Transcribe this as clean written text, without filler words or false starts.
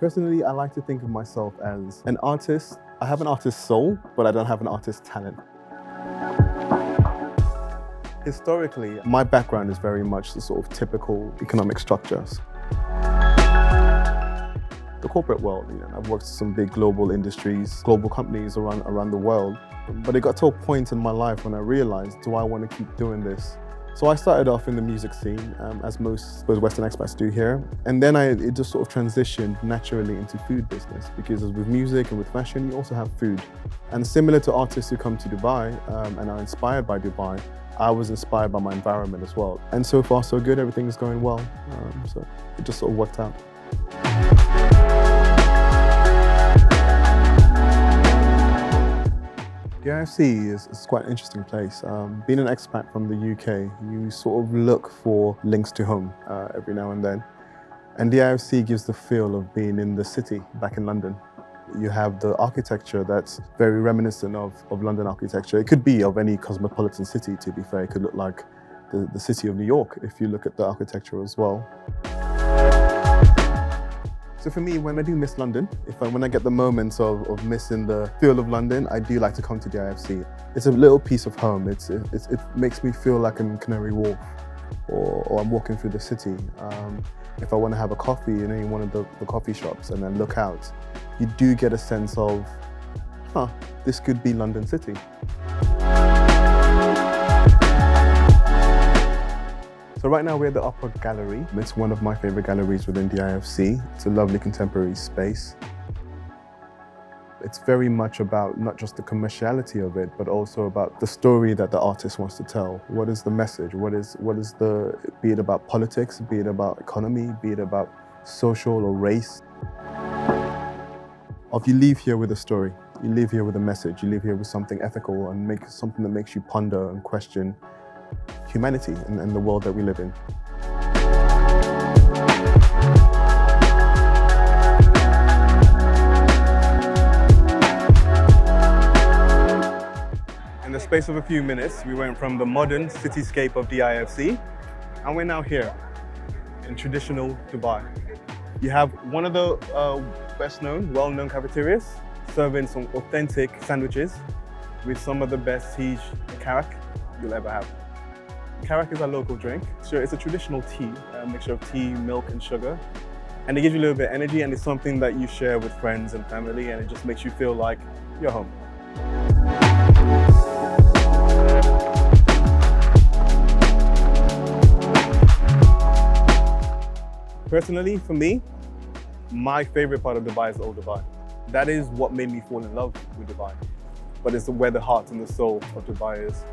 Personally, I like to think of myself as an artist. I have an artist's soul, but I don't have an artist's talent. Historically, my background is very much the sort of typical economic structures. The corporate world, I've worked in some big global industries, global companies around the world. But it got to a point in my life when I realized, do I want to keep doing this? So I started off in the music scene, as most Western expats do here. And then it just sort of transitioned naturally into food business, because with music and with fashion, you also have food. And similar to artists who come to Dubai and are inspired by Dubai, I was inspired by my environment as well. And so far, so good, everything is going well. So it just sort of worked out. The IFC is quite an interesting place. Being an expat from the UK, you sort of look for links to home every now and then. And the IFC gives the feel of being in the city, back in London. You have the architecture that's very reminiscent of London architecture. It could be of any cosmopolitan city, to be fair. It could look like the city of New York, if you look at the architecture as well. So for me, when I do miss London, when I get the moments of missing the feel of London, I do like to come to the IFC. It's a little piece of home. It makes me feel like I'm in Canary Wharf or I'm walking through the city. If I want to have a coffee in any one of the coffee shops and then look out, you do get a sense of, this could be London City. So right now we're at the Upper Gallery. It's one of my favorite galleries within the IFC. It's a lovely contemporary space. It's very much about not just the commerciality of it, but also about the story that the artist wants to tell. What is the message? Be it about politics, be it about economy, be it about social or race. Or if you leave here with a story, you leave here with a message, you leave here with something ethical and something that makes you ponder and question humanity and the world that we live in. In the space of a few minutes, we went from the modern cityscape of the IFC, and we're now here in traditional Dubai. You have one of the well-known cafeterias serving some authentic sandwiches with some of the best tea karak you'll ever have. Karak is our local drink. So it's a traditional tea, a mixture of tea, milk and sugar. And it gives you a little bit of energy, and it's something that you share with friends and family, and it just makes you feel like you're home. Personally, for me, my favorite part of Dubai is Old Dubai. That is what made me fall in love with Dubai. But it's where the heart and the soul of Dubai is.